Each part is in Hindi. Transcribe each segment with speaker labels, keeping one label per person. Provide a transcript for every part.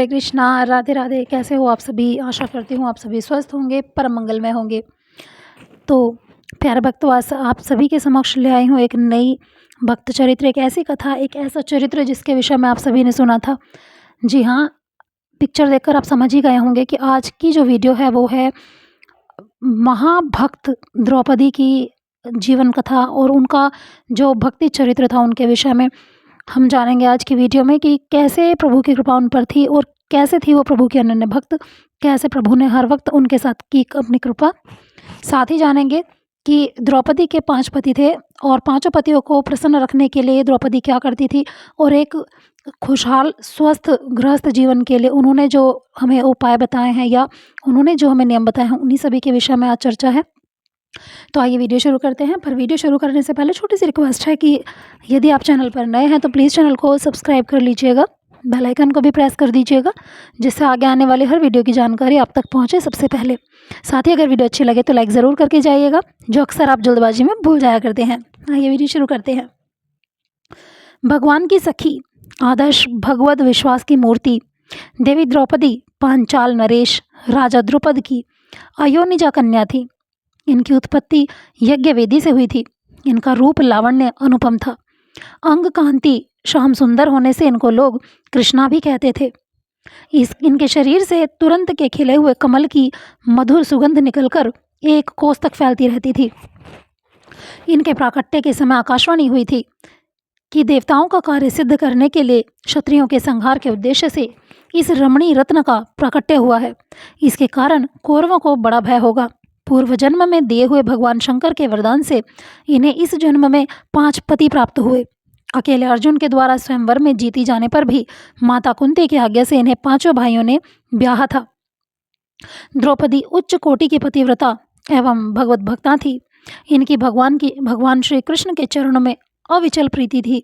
Speaker 1: हरे कृष्णा, राधे राधे। कैसे हो आप सभी? आशा करती हूँ आप सभी स्वस्थ होंगे, परम मंगलमय होंगे। तो प्यारे भक्तवास, आप सभी के समक्ष ले आई हूँ एक नई भक्त चरित्र, एक ऐसी कथा, एक ऐसा चरित्र जिसके विषय में आप सभी ने सुना था। जी हाँ, पिक्चर देखकर आप समझ ही गए होंगे कि आज की जो वीडियो है वो है महाभक्त द्रौपदी की जीवन कथा और उनका जो भक्ति चरित्र था उनके विषय में हम जानेंगे आज की वीडियो में कि कैसे प्रभु की कृपा उन पर थी और कैसे थी वो प्रभु की अनन्य भक्त, कैसे प्रभु ने हर वक्त उनके साथ की अपनी कृपा। साथ ही जानेंगे कि द्रौपदी के 5 पति थे और पांचों पतियों को प्रसन्न रखने के लिए द्रौपदी क्या करती थी और एक खुशहाल स्वस्थ गृहस्थ जीवन के लिए उन्होंने जो हमें उपाय बताए हैं या उन्होंने जो हमें नियम बताए हैं, उन्हीं सभी के विषय में आज चर्चा है। तो आइए वीडियो शुरू करते हैं। पर वीडियो शुरू करने से पहले छोटी सी रिक्वेस्ट है कि यदि आप चैनल पर नए हैं तो प्लीज़ चैनल को सब्सक्राइब कर लीजिएगा, बेल आइकन को भी प्रेस कर दीजिएगा, जिससे आगे आने वाली हर वीडियो की जानकारी आप तक पहुंचे सबसे पहले। साथ ही अगर वीडियो अच्छी लगे तो लाइक ज़रूर करके जाइएगा, जो अक्सर आप जल्दबाजी में भूल जाया करते हैं। आइए वीडियो शुरू करते हैं। भगवान की सखी, आदर्श भगवत विश्वास की मूर्ति देवी द्रौपदी पांचाल नरेश राजा द्रुपद की अयोनिजा कन्या थी। इनकी उत्पत्ति यज्ञ वेदी से हुई थी। इनका रूप लावण्य अनुपम था। अंग कांति श्याम सुंदर होने से इनको लोग कृष्णा भी कहते थे। इनके शरीर से तुरंत के खिले हुए कमल की मधुर सुगंध निकलकर 1 कोस तक फैलती रहती थी। इनके प्राकट्य के समय आकाशवाणी हुई थी कि देवताओं का कार्य सिद्ध करने के लिए क्षत्रियों के संहार के उद्देश्य से इस रमणीय रत्न का प्राकट्य हुआ है। इसके कारण कौरवों को बड़ा भय होगा। पूर्व जन्म में दिए हुए भगवान शंकर के वरदान से इन्हें इस जन्म में 5 पति प्राप्त हुए। अकेले अर्जुन के द्वारा स्वयंवर में जीती जाने पर भी माता कुंती की आज्ञा से इन्हें 5 भाइयों ने ब्याहा था। द्रौपदी उच्च कोटि की पतिव्रता एवं भगवत भक्ता थी। इनकी भगवान श्री कृष्ण के चरणों में अविचल प्रीति थी।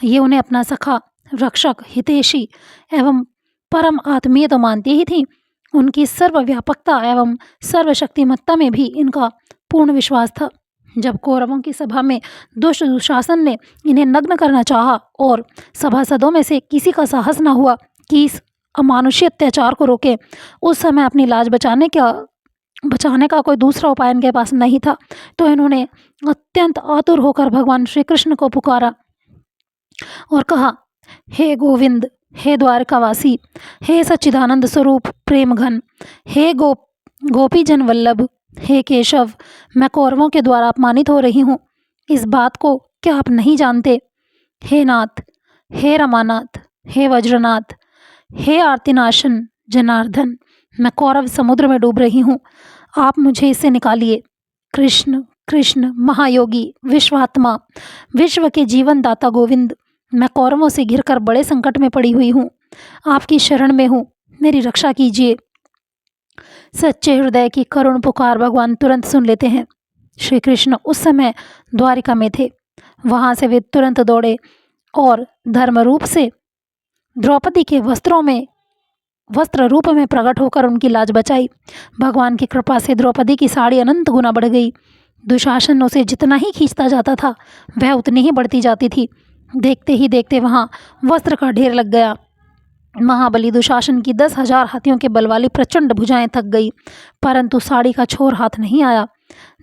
Speaker 1: ये उन्हें अपना सखा, रक्षक, हितैषी एवं परम आत्मीय तो मानती ही थी, उनकी सर्वव्यापकता एवं सर्वशक्तिमत्ता में भी इनका पूर्ण विश्वास था। जब कौरवों की सभा में दुष्ट दुशासन ने इन्हें नग्न करना चाहा और सभासदों में से किसी का साहस न हुआ कि इस अमानुषीय अत्याचार को रोके, उस समय अपनी लाज बचाने का कोई दूसरा उपाय इनके पास नहीं था, तो इन्होंने अत्यंत आतुर होकर भगवान श्री कृष्ण को पुकारा और कहा, हे गोविंद, हे द्वारकावासी, हे सच्चिदानंद स्वरूप प्रेम घन, हे गोपी जन वल्लभ, हे केशव, मैं कौरवों के द्वारा अपमानित हो रही हूँ। इस बात को क्या आप नहीं जानते? हे नाथ, हे रमानाथ, हे वज्रनाथ, हे आर्तिनाशन जनार्दन, मैं कौरव समुद्र में डूब रही हूँ, आप मुझे इससे निकालिए। कृष्ण कृष्ण महायोगी विश्वात्मा, विश्व के जीवन दाता गोविंद, मैं कौरवों से घिरकर बड़े संकट में पड़ी हुई हूँ, आपकी शरण में हूँ, मेरी रक्षा कीजिए। सच्चे हृदय की करुण पुकार भगवान तुरंत सुन लेते हैं। श्री कृष्ण उस समय द्वारिका में थे। वहाँ से वे तुरंत दौड़े और धर्म रूप से द्रौपदी के वस्त्र रूप में प्रकट होकर उनकी लाज बचाई। भगवान की कृपा से द्रौपदी की साड़ी अनंत गुना बढ़ गई। दुशासन उसे जितना ही खींचता जाता था वह उतनी ही बढ़ती जाती थी। देखते ही देखते वहाँ वस्त्र का ढेर लग गया। महाबली दुशासन की 10,000 हाथियों के बल वाली प्रचंड भुजाएं थक गई, परंतु साड़ी का छोर हाथ नहीं आया।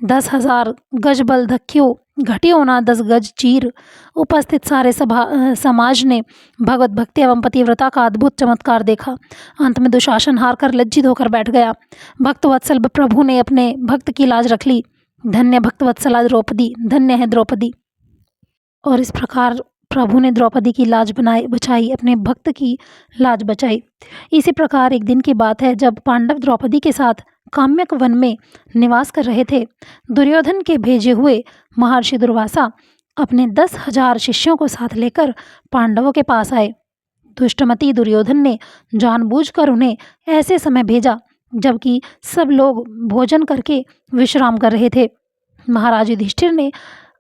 Speaker 1: 10,000 गज बल धक्यो घटियो ना 10 गज चीर। उपस्थित सारे समाज ने भगवत भक्ति एवं पतिव्रता का अद्भुत चमत्कार देखा। अंत में दुशासन हार कर लज्जित होकर बैठ गया। भक्तवत्सल प्रभु ने अपने भक्त की लाज रख ली। धन्य भक्तवत्सला द्रौपदी, धन्य है द्रौपदी। और इस प्रकार प्रभु ने द्रौपदी की लाज बचाई, अपने भक्त की लाज बचाई। इसी प्रकार एक दिन की बात है, जब पांडव द्रौपदी के साथ काम्यक वन में निवास कर रहे थे। दुर्योधन के भेजे हुए महर्षि दुर्वासा अपने 10,000 शिष्यों को साथ लेकर पांडवों के पास आए। दुष्टमती दुर्योधन ने जानबूझकर उन्हें ऐसे समय भेजा जबकि सब लोग भोजन करके विश्राम कर रहे थे। महाराज युधिष्ठिर ने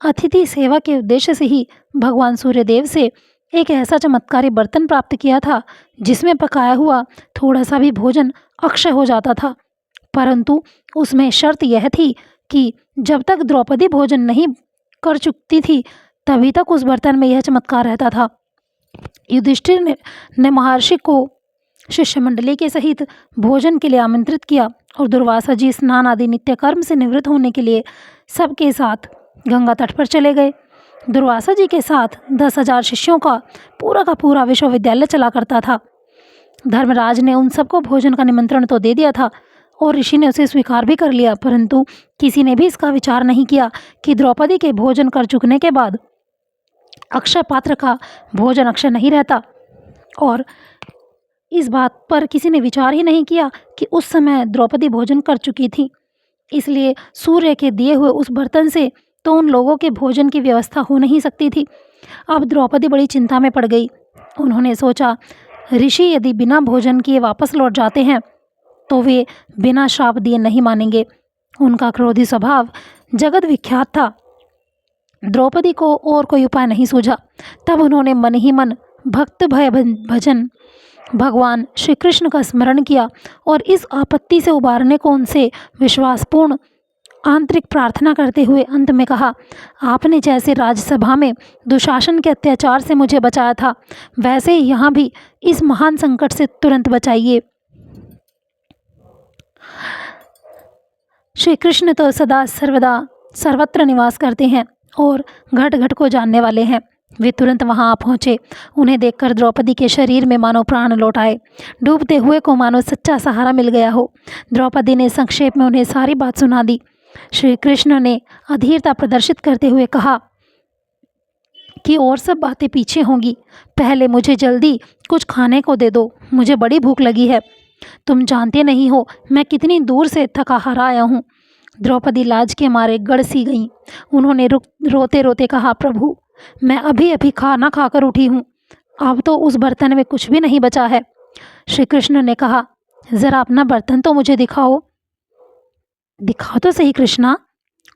Speaker 1: अतिथि सेवा के उद्देश्य से ही भगवान सूर्यदेव से एक ऐसा चमत्कारी बर्तन प्राप्त किया था जिसमें पकाया हुआ थोड़ा सा भी भोजन अक्षय हो जाता था, परंतु उसमें शर्त यह थी कि जब तक द्रौपदी भोजन नहीं कर चुकती थी तभी तक उस बर्तन में यह चमत्कार रहता था। युधिष्ठिर ने महर्षि को शिष्य मंडली के सहित भोजन के लिए आमंत्रित किया और दुर्वासा जी स्नान आदि नित्य कर्म से निवृत्त होने के लिए सबके साथ गंगा तट पर चले गए। दुर्वासा जी के साथ 10,000 शिष्यों का पूरा विश्वविद्यालय चला करता था। धर्मराज ने उन सबको भोजन का निमंत्रण तो दे दिया था और ऋषि ने उसे स्वीकार भी कर लिया, परंतु किसी ने भी इसका विचार नहीं किया कि द्रौपदी के भोजन कर चुकने के बाद अक्षय पात्र का भोजन अक्षय नहीं रहता। और इस बात पर किसी ने विचार ही नहीं किया कि उस समय द्रौपदी भोजन कर चुकी थी, इसलिए सूर्य के दिए हुए उस बर्तन से तो उन लोगों के भोजन की व्यवस्था हो नहीं सकती थी। अब द्रौपदी बड़ी चिंता में पड़ गई। उन्होंने सोचा, ऋषि यदि बिना भोजन किए वापस लौट जाते हैं तो वे बिना श्राप दिए नहीं मानेंगे। उनका क्रोधी स्वभाव जगत विख्यात था। द्रौपदी को और कोई उपाय नहीं सूझा। तब उन्होंने मन ही मन भक्त भय भजन भगवान श्री कृष्ण का स्मरण किया और इस आपत्ति से उबारने को उनसे विश्वासपूर्ण आंतरिक प्रार्थना करते हुए अंत में कहा, आपने जैसे राज्यसभा में दुशासन के अत्याचार से मुझे बचाया था, वैसे ही यहाँ भी इस महान संकट से तुरंत बचाइए। श्री कृष्ण तो सदा सर्वदा सर्वत्र निवास करते हैं और घट घट को जानने वाले हैं। वे तुरंत वहां आ पहुंचे। उन्हें देखकर द्रौपदी के शरीर में मानो प्राण लौट आए। डूबते हुए को मानो सच्चा सहारा मिल गया हो। द्रौपदी ने संक्षेप में उन्हें सारी बात सुना दी। श्री कृष्ण ने अधीरता प्रदर्शित करते हुए कहा कि और सब बातें पीछे होंगी, पहले मुझे जल्दी कुछ खाने को दे दो, मुझे बड़ी भूख लगी है। तुम जानते नहीं हो मैं कितनी दूर से थका हारा आया हूँ। द्रौपदी लाज के मारे गड़सी गईं। उन्होंने रोते रोते कहा, प्रभु मैं अभी अभी खाना खाकर उठी हूँ, अब तो उस बर्तन में कुछ भी नहीं बचा है। श्री कृष्ण ने कहा, जरा अपना बर्तन तो मुझे दिखाओ। दिखाओ तो सही कृष्णा,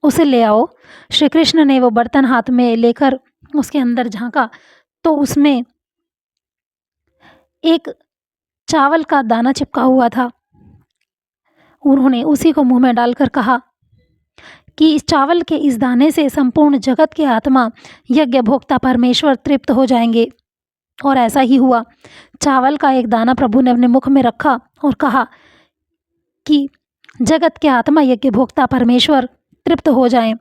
Speaker 1: उसे ले आओ। श्री कृष्ण ने वो बर्तन हाथ में लेकर उसके अंदर झांका तो उसमें एक चावल का दाना चिपका हुआ था। उन्होंने उसी को मुंह में डालकर कहा कि इस चावल के इस दाने से संपूर्ण जगत के आत्मा यज्ञ भोक्ता परमेश्वर तृप्त हो जाएंगे। और ऐसा ही हुआ। चावल का एक दाना प्रभु ने अपने मुख में रखा और कहा कि जगत के आत्मा यज्ञ भोक्ता परमेश्वर तृप्त हो जाएं।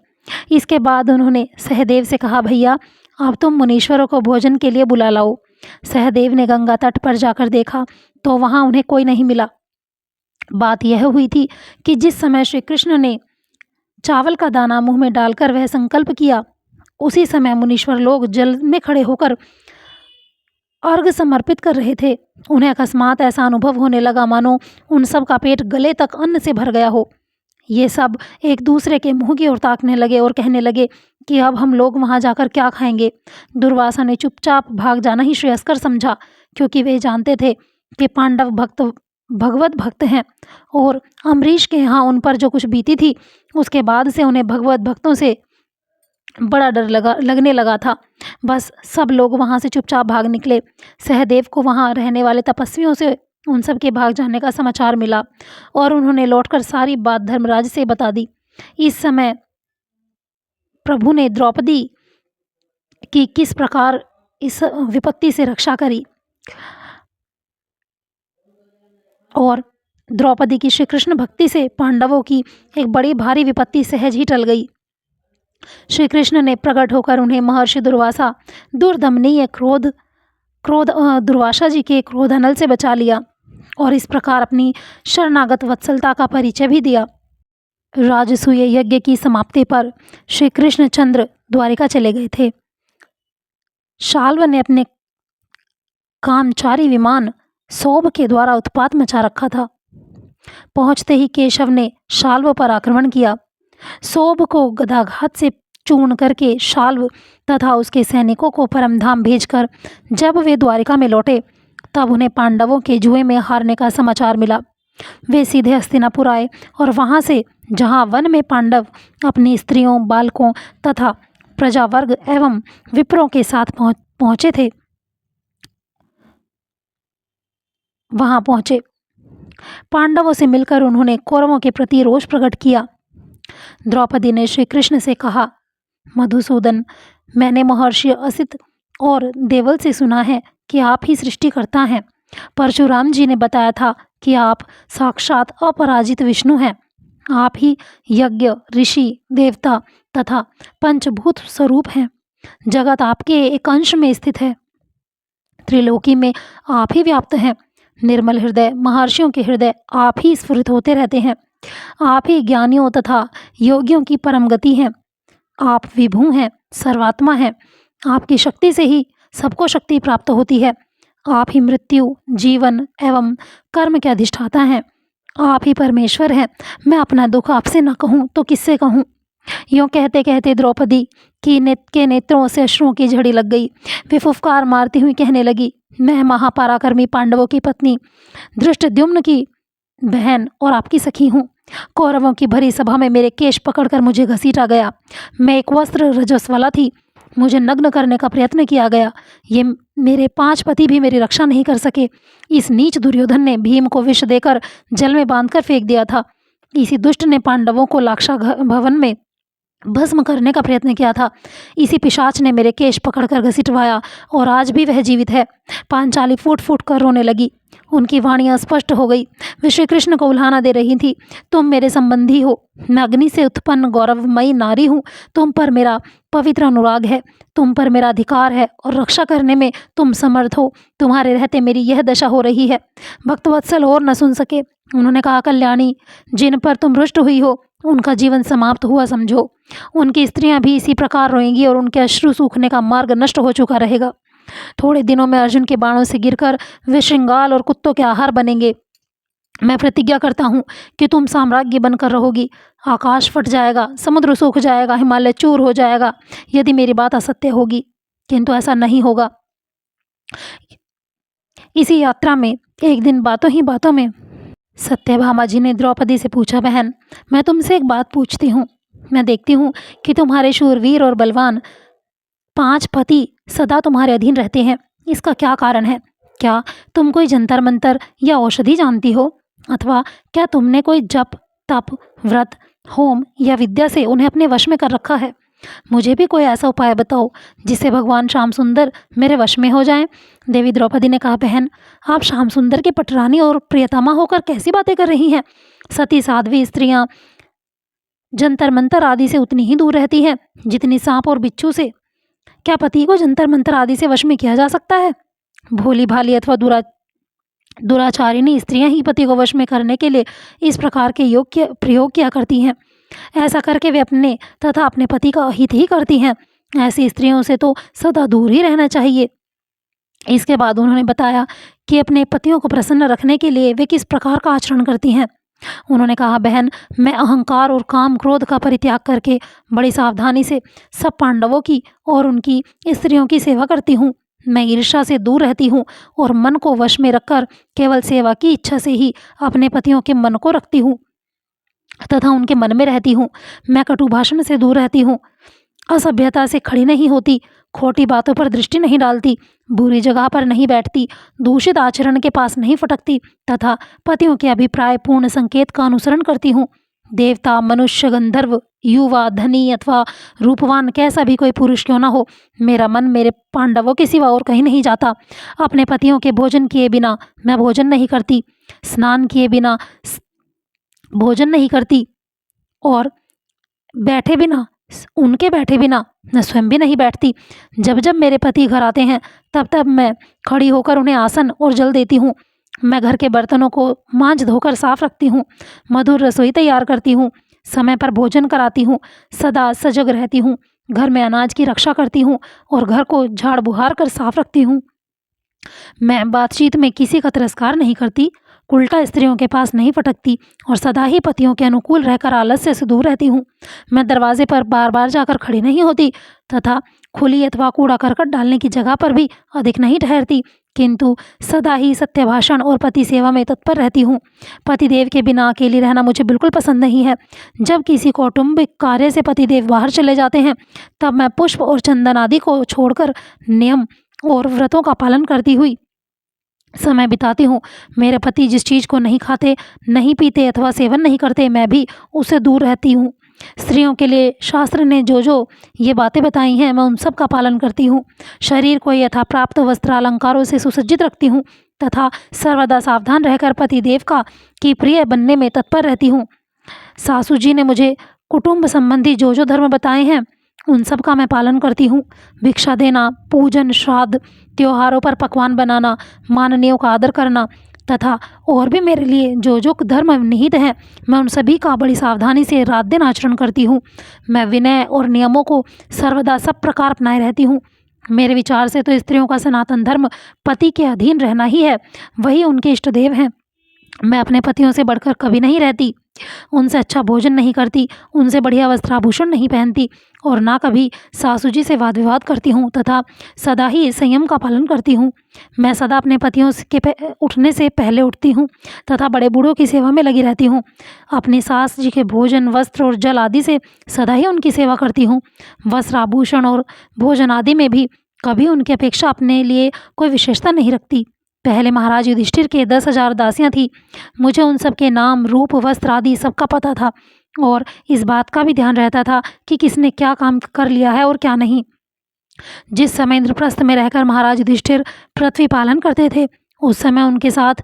Speaker 1: इसके बाद उन्होंने सहदेव से कहा, भैया अब तुम मुनीश्वरों को भोजन के लिए बुला लाओ। सहदेव ने गंगा तट पर जाकर देखा तो वहां उन्हें कोई नहीं मिला। बात यह हुई थी कि जिस समय श्री कृष्ण ने चावल का दाना मुंह में डालकर वह संकल्प किया, उसी समय मुनीश्वर लोग जल में खड़े होकर अर्घ समर्पित कर रहे थे। उन्हें अकस्मात ऐसा अनुभव होने लगा मानो उन सब का पेट गले तक अन्न से भर गया हो। ये सब एक दूसरे के मुंह की ओर ताकने लगे और कहने लगे कि अब हम लोग वहां जाकर क्या खाएंगे। दुर्वासा ने चुपचाप भाग जाना ही श्रेयस्कर समझा, क्योंकि वे जानते थे कि पांडव भगवत भक्त हैं और अम्बरीश के यहाँ उन पर जो कुछ बीती थी उसके बाद से उन्हें भगवत भक्तों से बड़ा डर लगने लगा था। बस सब लोग वहाँ से चुपचाप भाग निकले। सहदेव को वहाँ रहने वाले तपस्वियों से उन सब के भाग जाने का समाचार मिला और उन्होंने लौटकर सारी बात धर्मराज से बता दी। इस समय प्रभु ने द्रौपदी की किस प्रकार इस विपत्ति से रक्षा करी और द्रौपदी की श्री कृष्ण भक्ति से पांडवों की एक बड़ी भारी विपत्ति सहज ही टल गई। श्री कृष्ण ने प्रकट होकर उन्हें महर्षि दुर्वासा दुर्दमनीय दुर्वासा जी के क्रोधानल से बचा लिया और इस प्रकार अपनी शरणागत वत्सलता का परिचय भी दिया। राजसूय यज्ञ की समाप्ति पर श्री कृष्णचंद्र द्वारिका चले गए थे। शाल्व ने अपने कामचारी विमान सौभ के द्वारा उत्पात मचा रखा था। पहुंचते ही केशव ने शाल्व पर आक्रमण किया। सौभ को गदाघात से चूर्ण करके शाल्व तथा उसके सैनिकों को परमधाम भेजकर जब वे द्वारिका में लौटे तब उन्हें पांडवों के जुए में हारने का समाचार मिला। वे सीधे हस्तिनापुर आए और वहां से जहां वन में पांडव अपनी स्त्रियों, बालकों तथा प्रजावर्ग एवं विप्रों के साथ पहुंचे थे वहां पहुंचे। पांडवों से मिलकर उन्होंने कौरवों के प्रति रोष प्रकट किया। द्रौपदी ने श्री कृष्ण से कहा, मधुसूदन, मैंने महर्षि असित और देवल से सुना है कि आप ही सृष्टिकर्ता हैं। परशुराम जी ने बताया था कि आप साक्षात अपराजित विष्णु हैं। आप ही यज्ञ, ऋषि, देवता तथा पंचभूत स्वरूप हैं। जगत आपके एक अंश में स्थित है। त्रिलोकी में आप ही व्याप्त हैं। निर्मल हृदय महर्षियों के हृदय आप ही स्फुरित होते रहते हैं। आप ही ज्ञानियों तथा योगियों की परम गति हैं। आप विभु हैं, सर्वात्मा हैं। आपकी शक्ति से ही सबको शक्ति प्राप्त होती है। आप ही मृत्यु, जीवन एवं कर्म के अधिष्ठाता हैं। आप ही परमेश्वर हैं। मैं अपना दुख आपसे न कहूँ तो किससे कहूँ। यूँ कहते कहते द्रौपदी के नेत्रों से अश्रुओं की झड़ी लग गई। वे फुफकार मारती हुई कहने लगी, मैं महापराक्रमी पांडवों की पत्नी धृष्टद्युम्न की बहन और आपकी सखी हूँ। कौरवों की भरी सभा में मेरे केश पकड़कर मुझे घसीटा गया। मैं एक वस्त्र रजस्वला थी। मुझे नग्न करने का प्रयत्न किया गया। ये मेरे 5 पति भी मेरी रक्षा नहीं कर सके। इस नीच दुर्योधन ने भीम को विष देकर जल में बांधकर फेंक दिया था। इसी दुष्ट ने पांडवों को लाक्षा भवन में भस्म करने का प्रयत्न किया था। इसी पिशाच ने मेरे केश पकड़कर घसीटवाया और आज भी वह जीवित है। पांचाली फूट फूट कर रोने लगी। उनकी वाणी अस्पष्ट हो गई। वे श्री कृष्ण को उल्हाना दे रही थी। तुम मेरे संबंधी हो। मैं अग्नि से उत्पन्न गौरवमयी नारी हूँ। तुम पर मेरा पवित्र अनुराग है। तुम पर मेरा अधिकार है और रक्षा करने में तुम समर्थ हो। तुम्हारे रहते मेरी यह दशा हो रही है। भक्तवत्सल और न सुन सके। उन्होंने कहा, कल्याणी, जिन पर तुम रुष्ट हुई हो उनका जीवन समाप्त हुआ समझो। उनकी स्त्रियां भी इसी प्रकार रोएंगी और उनके अश्रु सूखने का मार्ग नष्ट हो चुका रहेगा। थोड़े दिनों में अर्जुन के बाणों से गिरकर वे श्रृंगाल और कुत्तों के आहार बनेंगे। मैं प्रतिज्ञा करता हूँ कि तुम साम्राज्य बनकर रहोगी। आकाश फट जाएगा, समुद्र सूख जाएगा, हिमालय चूर हो जाएगा यदि मेरी बात असत्य होगी, किंतु ऐसा नहीं होगा। इसी यात्रा में एक दिन बातों ही बातों में सत्यभामा जी ने द्रौपदी से पूछा, बहन, मैं तुमसे एक बात पूछती हूँ। मैं देखती हूँ कि तुम्हारे शूरवीर और बलवान 5 पति सदा तुम्हारे अधीन रहते हैं। इसका क्या कारण है? क्या तुम कोई जंतर मंतर या औषधि जानती हो? अथवा क्या तुमने कोई जप, तप, व्रत, होम या विद्या से उन्हें अपने वश में कर रखा है? मुझे भी कोई ऐसा उपाय बताओ जिससे भगवान श्याम सुंदर मेरे वश में हो जाएं। देवी द्रौपदी ने कहा, बहन, आप श्याम सुंदर के पटरानी और प्रियतमा होकर कैसी बातें कर रही हैं? सती साध्वी स्त्रियां जंतर मंतर आदि से उतनी ही दूर रहती हैं जितनी सांप और बिच्छू से। क्या पति को जंतर मंतर आदि से वश में किया जा सकता है? भोली भाली अथवा दुराचारिणी स्त्रियां ही पति को वश में करने के लिए इस प्रकार के प्रयोग किया करती हैं। ऐसा करके वे अपने तथा अपने पति का अहित ही करती हैं। ऐसी स्त्रियों से तो सदा दूर ही रहना चाहिए। इसके बाद उन्होंने बताया कि अपने पतियों को प्रसन्न रखने के लिए वे किस प्रकार का आचरण करती हैं। उन्होंने कहा, बहन, मैं अहंकार और काम क्रोध का परित्याग करके बड़ी सावधानी से सब पांडवों की और उनकी स्त्रियों की सेवा करती हूँ। मैं ईर्ष्या से दूर रहती हूँ और मन को वश में रखकर केवल सेवा की इच्छा से ही अपने पतियों के मन को रखती हूँ तथा उनके मन में रहती हूँ। मैं कटु भाषण से दूर रहती हूँ, असभ्यता से खड़ी नहीं होती, खोटी बातों पर दृष्टि नहीं डालती, बुरी जगह पर नहीं बैठती, दूषित आचरण के पास नहीं फटकती तथा पतियों के अभिप्राय पूर्ण संकेत का अनुसरण करती हूँ। देवता, मनुष्य, गंधर्व, युवा, धनी अथवा रूपवान कैसा भी कोई पुरुष क्यों ना हो, मेरा मन मेरे पांडवों के सिवा और कहीं नहीं जाता। अपने पतियों के भोजन किए बिना मैं भोजन नहीं करती, स्नान किए बिना भोजन नहीं करती और उनके बैठे बिना मैं स्वयं भी नहीं बैठती। जब जब मेरे पति घर आते हैं तब तब मैं खड़ी होकर उन्हें आसन और जल देती हूँ। मैं घर के बर्तनों को मांज धोकर साफ रखती हूँ, मधुर रसोई तैयार करती हूँ, समय पर भोजन कराती हूँ, सदा सजग रहती हूँ, घर में अनाज की रक्षा करती हूँ और घर को झाड़ बुहार कर साफ रखती हूँ। मैं बातचीत में किसी का तिरस्कार नहीं करती, उल्टा स्त्रियों के पास नहीं फटकती और सदा ही पतियों के अनुकूल रहकर आलस्य से दूर रहती हूँ। मैं दरवाजे पर बार बार जाकर खड़ी नहीं होती तथा खुली अथवा कूड़ा करकट डालने की जगह पर भी अधिक नहीं ठहरती, किंतु सदा ही सत्य भाषण और पति सेवा में तत्पर रहती हूँ। पतिदेव के बिना अकेली रहना मुझे बिल्कुल पसंद नहीं है। जब किसी कौटुंबिक कार्य से पतिदेव बाहर चले जाते हैं तब मैं पुष्प और चंदन आदि को छोड़कर नियम और व्रतों का पालन करती हुई समय बिताती हूँ। मेरे पति जिस चीज़ को नहीं खाते, नहीं पीते अथवा सेवन नहीं करते, मैं भी उससे दूर रहती हूँ। स्त्रियों के लिए शास्त्र ने जो जो ये बातें बताई हैं मैं उन सब का पालन करती हूँ। शरीर को यथा प्राप्त वस्त्र अलंकारों से सुसज्जित रखती हूँ तथा सर्वदा सावधान रहकर पतिदेव का की प्रिय बनने में तत्पर रहती हूँ। सासू जी ने मुझे कुटुंब संबंधी जो जो धर्म बताए हैं उन सब का मैं पालन करती हूँ। भिक्षा देना, पूजन, श्राद्ध, त्योहारों पर पकवान बनाना, माननीयों का आदर करना तथा और भी मेरे लिए जो जो धर्म निहित हैं मैं उन सभी का बड़ी सावधानी से रात दिन आचरण करती हूँ। मैं विनय और नियमों को सर्वदा सब प्रकार अपनाए रहती हूँ। मेरे विचार से तो स्त्रियों का सनातन धर्म पति के अधीन रहना ही है, वही उनके इष्ट देव हैं। मैं अपने पतियों से बढ़कर कभी नहीं रहती, उनसे अच्छा भोजन नहीं करती, उनसे बढ़िया वस्त्राभूषण नहीं पहनती और ना कभी सासू जी से वाद विवाद करती हूँ तथा सदा ही संयम का पालन करती हूँ। मैं सदा अपने पतियों के उठने से पहले उठती हूँ तथा बड़े बूढ़ों की सेवा में लगी रहती हूँ। अपनी सास जी के भोजन, वस्त्र और जल आदि से सदा ही उनकी सेवा करती हूँ। वस्त्राभूषण और भोजन आदि में भी कभी उनकी अपेक्षा अपने लिए कोई विशेषता नहीं रखती। पहले महाराज युधिष्ठिर के 10,000 दासियाँ थीं। मुझे उन सब के नाम, रूप, वस्त्र आदि सबका पता था और इस बात का भी ध्यान रहता था कि किसने क्या काम कर लिया है और क्या नहीं। जिस समय इंद्रप्रस्थ में रहकर महाराज युधिष्ठिर पृथ्वी पालन करते थे उस समय उनके साथ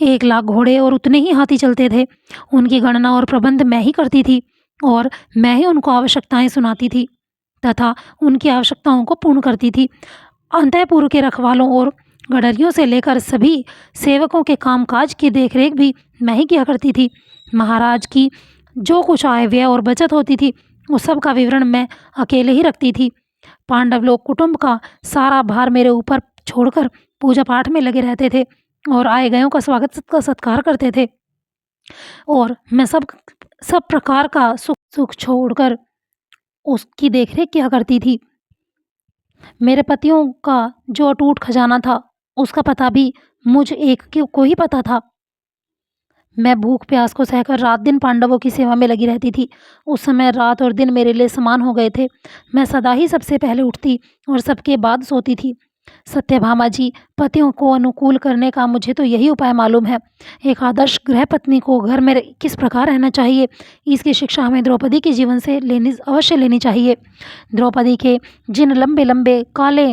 Speaker 1: 1,00,000 घोड़े और उतने ही हाथी चलते थे। उनकी गणना और प्रबंध मैं ही करती थी और मैं ही उनको आवश्यकताएं सुनाती थी तथा उनकी आवश्यकताओं को पूर्ण करती थी। अंतःपुर के रखवालों और गडरियों से लेकर सभी सेवकों के कामकाज की देखरेख भी मैं ही किया करती थी। महाराज की जो कुछ आय व्यय और बचत होती थी उस सब का विवरण मैं अकेले ही रखती थी। पांडव लोग कुटुंब का सारा भार मेरे ऊपर छोड़कर पूजा पाठ में लगे रहते थे और आए गयों का स्वागत का सत्कार करते थे और मैं सब प्रकार का सुख छोड़कर उसकी देखरेख किया करती थी। मेरे पतियों का जो अटूट खजाना था उसका पता भी मुझ एक को ही पता था। मैं भूख प्यास को सहकर रात दिन पांडवों की सेवा में लगी रहती थी। उस समय रात और दिन मेरे लिए समान हो गए थे। मैं सदा ही सबसे पहले उठती और सबके बाद सोती थी। सत्यभामा जी, पतियों को अनुकूल करने का मुझे तो यही उपाय मालूम है। एक आदर्श गृह पत्नी को घर में किस प्रकार रहना चाहिए इसकी शिक्षा हमें द्रौपदी के जीवन से अवश्य लेनी चाहिए। द्रौपदी के जिन लंबे लंबे काले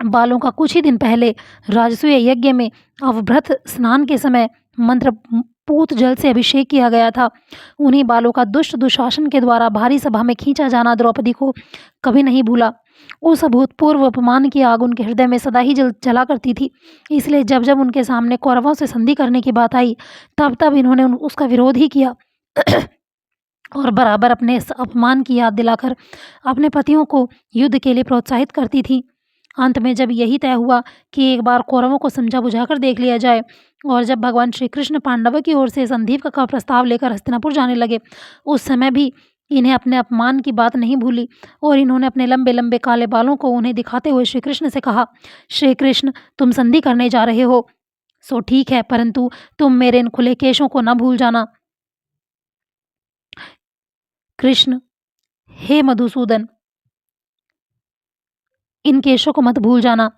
Speaker 1: बालों का कुछ ही दिन पहले राजसूय यज्ञ में अवभृत स्नान के समय मंत्र पूत जल से अभिषेक किया गया था, उन्हीं बालों का दुष्ट दुशासन के द्वारा भारी सभा में खींचा जाना द्रौपदी को कभी नहीं भूला। उस अभूतपूर्व अपमान की आग उनके हृदय में सदा ही जला करती थी। इसलिए जब जब उनके सामने कौरवों से संधि करने की बात आई तब तब इन्होंने उसका विरोध ही किया और बराबर अपने इस अपमान की याद दिलाकर अपने पतियों को युद्ध के लिए प्रोत्साहित करती थी। अंत में जब यही तय हुआ कि एक बार कौरवों को समझा बुझाकर देख लिया जाए और जब भगवान श्री कृष्ण पांडवों की ओर से संधि का प्रस्ताव लेकर हस्तिनापुर जाने लगे उस समय भी इन्हें अपने अपमान की बात नहीं भूली और इन्होंने अपने लंबे लंबे काले बालों को उन्हें दिखाते हुए श्री कृष्ण से कहा, श्री कृष्ण, तुम संधि करने जा रहे हो सो ठीक है, परंतु तुम मेरे इन खुले केशों को न भूल जाना। कृष्ण, हे मधुसूदन, इन केशों को मत भूल जाना।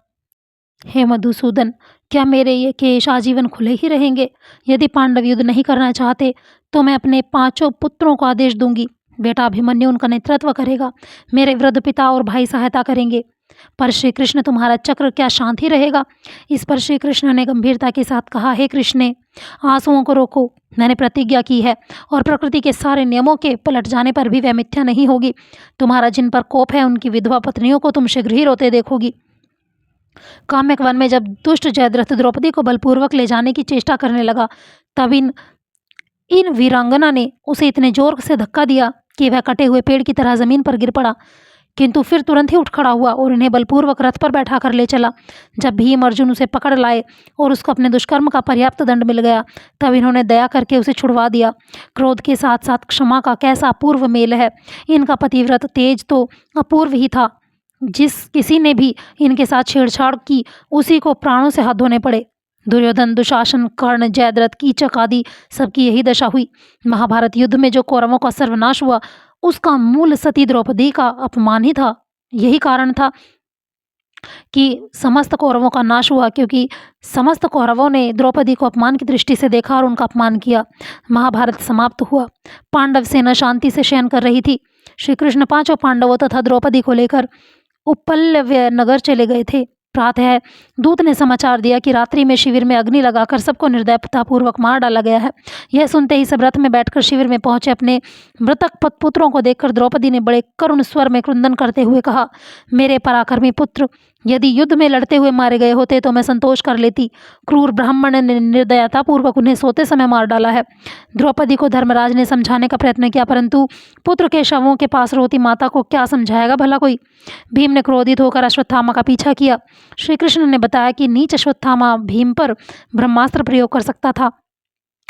Speaker 1: हे मधुसूदन, क्या मेरे ये केश आजीवन खुले ही रहेंगे? यदि पांडव युद्ध नहीं करना चाहते तो मैं अपने 5 पुत्रों को आदेश दूंगी। बेटा अभिमन्यु उनका नेतृत्व करेगा, मेरे वृद्ध पिता और भाई सहायता करेंगे। पर श्री कृष्ण, तुम्हारा चक्र क्या शांत ही रहेगा? इस पर श्री कृष्ण ने गंभीरता के साथ कहा, हे कृष्ण, आंसुओं को रोको। मैंने प्रतिज्ञा की है और प्रकृति के सारे नियमों के पलट जाने पर भी वह मिथ्या नहीं होगी। तुम्हारा जिन पर कोप है उनकी विधवा पत्नियों को तुम शीघ्र ही रोते देखोगी। काम्यक वन में जब दुष्ट जयद्रथ द्रौपदी को बलपूर्वक ले जाने की चेष्टा करने लगा तब इन वीरांगना ने उसे इतने जोर से धक्का दिया कि वह कटे हुए पेड़ की तरह जमीन पर गिर पड़ा, किंतु फिर तुरंत ही उठ खड़ा हुआ और इन्हें बलपूर्वक रथ पर बैठा कर ले चला। जब भीम अर्जुन उसे पकड़ लाए और उसको अपने दुष्कर्म का पर्याप्त दंड मिल गया तब इन्होंने दया करके उसे छुड़वा दिया। क्रोध के साथ साथ क्षमा का कैसा अपूर्व मेल है। इनका पतिव्रत तेज तो अपूर्व ही था। जिस किसी ने भी इनके साथ छेड़छाड़ की उसी को प्राणों से हाथ धोने पड़े। दुर्योधन, दुशासन, कर्ण, जयद्रथ, कीचक आदि सबकी यही दशा हुई। महाभारत युद्ध में जो कौरवों का सर्वनाश हुआ उसका मूल सती द्रौपदी का अपमान ही था। यही कारण था कि समस्त कौरवों का नाश हुआ, क्योंकि समस्त कौरवों ने द्रौपदी को अपमान की दृष्टि से देखा और उनका अपमान किया। महाभारत समाप्त हुआ। पांडव सेना शांति से शयन कर रही थी। श्री कृष्ण 5 पांडवों तथा द्रौपदी को लेकर उपल्लव्य नगर चले गए थे। प्रातः दूत ने समाचार दिया कि रात्रि में शिविर में अग्नि लगाकर सबको निर्दयतापूर्वक मार डाला गया है। यह सुनते ही सब रथ में बैठकर शिविर में पहुंचे। अपने मृतक पुत्रों को देखकर द्रौपदी ने बड़े करुण स्वर में क्रंदन करते हुए कहा, मेरे पराक्रमी पुत्र यदि युद्ध में लड़ते हुए मारे गए होते तो मैं संतोष कर लेती। क्रूर ब्राह्मण ने निर्दयतापूर्वक उन्हें सोते समय मार डाला है। द्रौपदी को धर्मराज ने समझाने का प्रयत्न किया, परंतु पुत्र के शवों के पास रोती माता को क्या समझाएगा भला कोई। भीम ने क्रोधित होकर अश्वत्थामा का पीछा किया। श्री कृष्ण ने बताया कि नीच अश्वत्थामा भीम पर ब्रह्मास्त्र प्रयोग कर सकता था।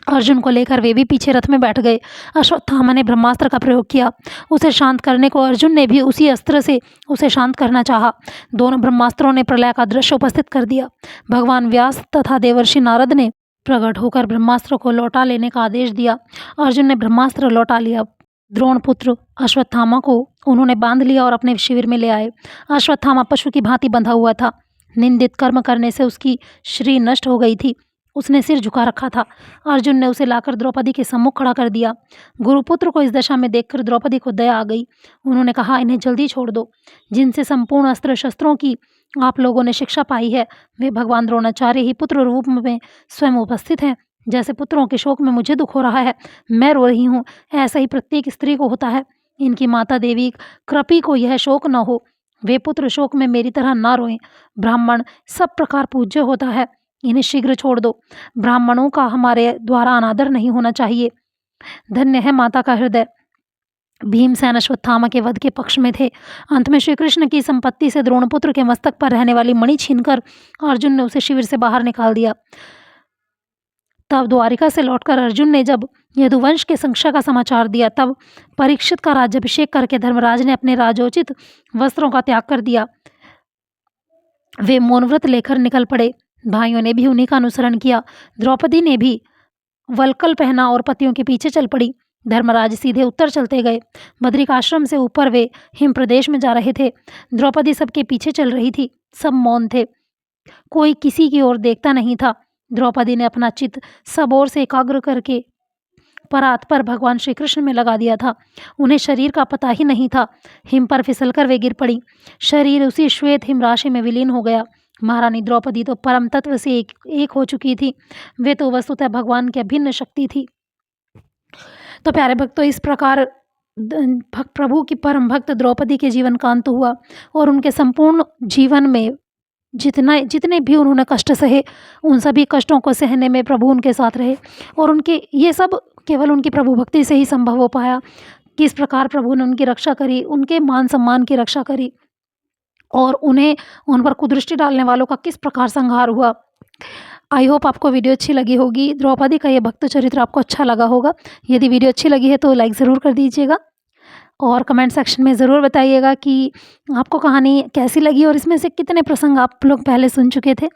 Speaker 1: अर्जुन को लेकर वे भी पीछे रथ में बैठ गए। अश्वत्थामा ने ब्रह्मास्त्र का प्रयोग किया। उसे शांत करने को अर्जुन ने भी उसी अस्त्र से उसे शांत करना चाहा। दोनों ब्रह्मास्त्रों ने प्रलय का दृश्य उपस्थित कर दिया। भगवान व्यास तथा देवर्षि नारद ने प्रकट होकर ब्रह्मास्त्र को लौटा लेने का आदेश दिया। अर्जुन ने ब्रह्मास्त्र लौटा लिया। द्रोण पुत्र अश्वत्थामा को उन्होंने बांध लिया और अपने शिविर में ले आए। अश्वत्थामा पशु की भांति बंधा हुआ था। निंदित कर्म करने से उसकी श्री नष्ट हो गई थी। उसने सिर झुका रखा था। अर्जुन ने उसे लाकर द्रौपदी के सम्मुख खड़ा कर दिया। गुरुपुत्र को इस दशा में देखकर द्रौपदी को दया आ गई। उन्होंने कहा, इन्हें जल्दी छोड़ दो। जिनसे संपूर्ण अस्त्र शस्त्रों की आप लोगों ने शिक्षा पाई है वे भगवान द्रोणाचार्य ही पुत्र रूप में स्वयं उपस्थित हैं। जैसे पुत्रों के शोक में मुझे दुख हो रहा है, मैं रो रही हूँ, ऐसा ही प्रत्येक स्त्री को होता है। इनकी माता देवी कृपी को यह शोक न हो। वे पुत्र शोक में मेरी तरह ना रोएं। ब्राह्मण सब प्रकार पूज्य होता है, इन्हें शीघ्र छोड़ दो। ब्राह्मणों का हमारे द्वारा अनादर नहीं होना चाहिए। धन्य है माता का हृदय। भीमसेन अश्वत्थामा के वध के पक्ष में थे। अंत में श्री कृष्ण की संपत्ति से द्रोणपुत्र के मस्तक पर रहने वाली मणि छीनकर अर्जुन ने उसे शिविर से बाहर निकाल दिया। तब द्वारिका से लौटकर अर्जुन ने जब यदुवंश के संशय का समाचार दिया, तब परीक्षित का राज्याभिषेक करके धर्मराज ने अपने राजोचित वस्त्रों का त्याग कर दिया। वे मौन व्रत लेकर निकल पड़े। भाइयों ने भी उन्हीं का अनुसरण किया। द्रौपदी ने भी वल्कल पहना और पतियों के पीछे चल पड़ी। धर्मराज सीधे उत्तर चलते गए। बद्रिकाश्रम से ऊपर वे हिम प्रदेश में जा रहे थे। द्रौपदी सबके पीछे चल रही थी। सब मौन थे, कोई किसी की ओर देखता नहीं था। द्रौपदी ने अपना चित्त सब ओर से एकाग्र करके परात पर भगवान श्री कृष्ण में लगा दिया था। उन्हें शरीर का पता ही नहीं था। हिम पर फिसलकर वे गिर पड़ी। शरीर उसी श्वेत हिम राशि में विलीन हो गया। महारानी द्रौपदी तो परम तत्व से एक हो चुकी थी। वे तो वस्तुतः भगवान की अभिन्न शक्ति थी। तो प्यारे भक्तों, इस प्रकार प्रभु की परम भक्त द्रौपदी के जीवन का अंत हुआ और उनके संपूर्ण जीवन में जितने भी उन्होंने कष्ट सहे, उन सभी कष्टों को सहने में प्रभु उनके साथ रहे। और उनके ये सब केवल उनकी प्रभु भक्ति से ही संभव हो पाया। किस प्रकार प्रभु ने उनकी रक्षा करी, उनके मान सम्मान की रक्षा करी और उन पर कुदृष्टि डालने वालों का किस प्रकार संहार हुआ। आई होप आपको वीडियो अच्छी लगी होगी। द्रौपदी का ये भक्त चरित्र आपको अच्छा लगा होगा। यदि वीडियो अच्छी लगी है तो लाइक ज़रूर कर दीजिएगा और कमेंट सेक्शन में ज़रूर बताइएगा कि आपको कहानी कैसी लगी और इसमें से कितने प्रसंग आप लोग पहले सुन चुके थे।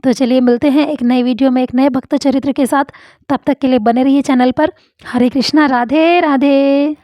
Speaker 1: तो चलिए मिलते हैं एक नए वीडियो में एक नए भक्त चरित्र के साथ। तब तक के लिए बने रहिए चैनल पर। हरे कृष्णा, राधे राधे।